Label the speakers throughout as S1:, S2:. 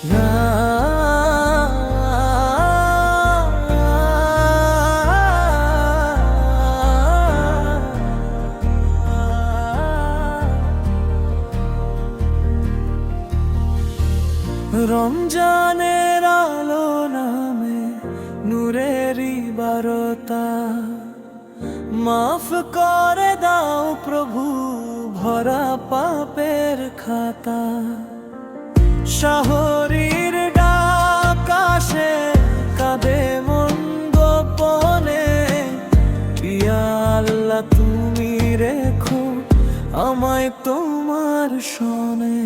S1: রমজানের আলো নামে নূরেরই বারতা, মাফ করে দাও প্রভু ভরা পাপের খাতা। শহরের ডাকাশে কাঁদে মন গোপনে, ইয়া আল্লাহ তুমি রেখো আমায় তোমার শোনে।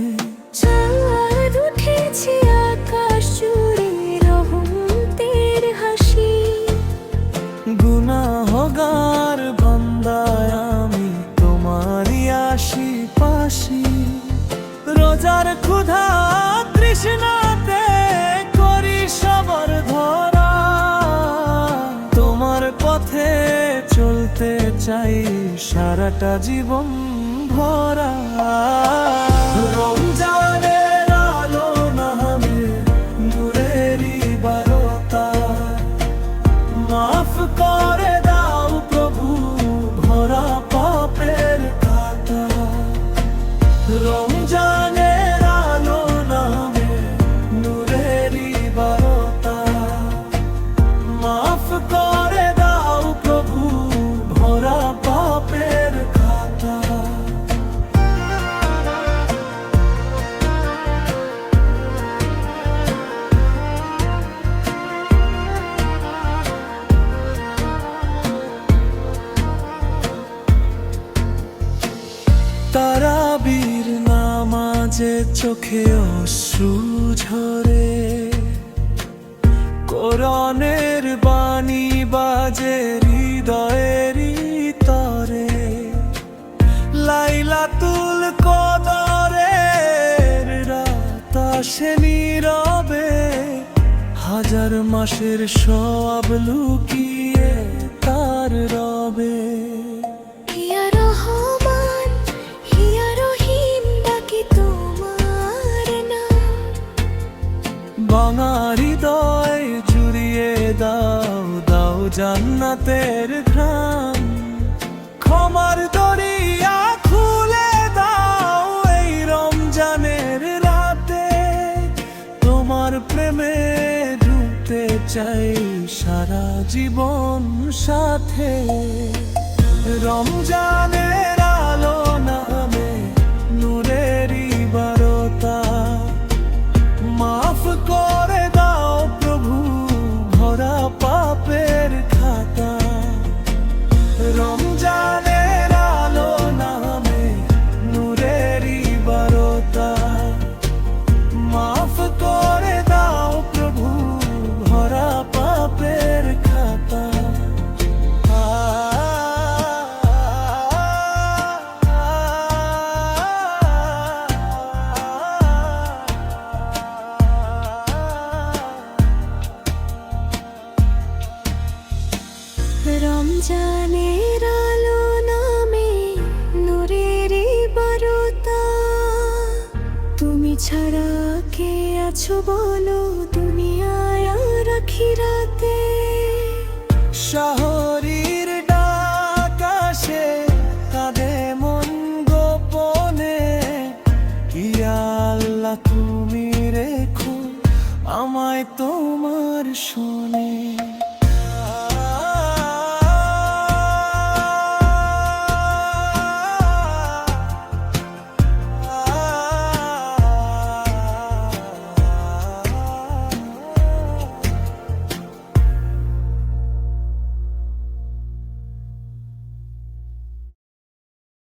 S2: চাঁদ উঠেছে আকাশ জুড়ে রহমতের হাসি,
S1: গুনাহগার বান্দায় আমি তোমারই আশিপাশি। রোজার ক্ষুধা তৃষ্ণাতে করি সবার ধরা, তোমার পথে চলতে চাই সারাটা জীবন ভরা। রমজানের আলো নামে নূরেরই বারতা, মাফ করে দাও প্রভু ভরা পাপের খাতা। রমজানের আলো নামে নূরেরই বারতা, মাফ করে দাও প্রভু ভরা পাপের খাতা। তারাবির নামাজে চোখে অশ্রু ঝরে, কোরআনের বাণী বাজে হৃদয়েরই তরে। লাইলাতুল কদরের রাত আসে নীরবে, হাজার মাসের সওয়াব লুকিয়ে তার রবে।
S2: ইয়া রহমান ইয়া রহিম ডাকি তোমার নাম,
S1: ভাঙা হৃদয় জুড়িয়ে দাও, দাও জান্নাতের ঘ্রাণ। ক্ষমার দরিয়া খুলে দাও এই রমজানের রাতে, তোমার প্রেমে ডুবতে চাই সারা জীবন সাথে। রমজানের আলো নামে নূরেরই বারতা, মাফ করে দাও প্রভু ভরা পাপের খাতা। রমজানের আলো নামে নূরেরই বারতা, মাফ করে দাও প্রভু ভরা পাপের খাতা।
S2: রমজানের আলো নামে নূরেরই বারতা, তুমি ছাড়া কে আছো বলো দুনিয়ায় আর আখিরাতে।
S1: শহরের ডাকাশে কাঁদে মন গোপনে, ইয়া আল্লাহ তুমি রেখো আমায় তোমার শোনে।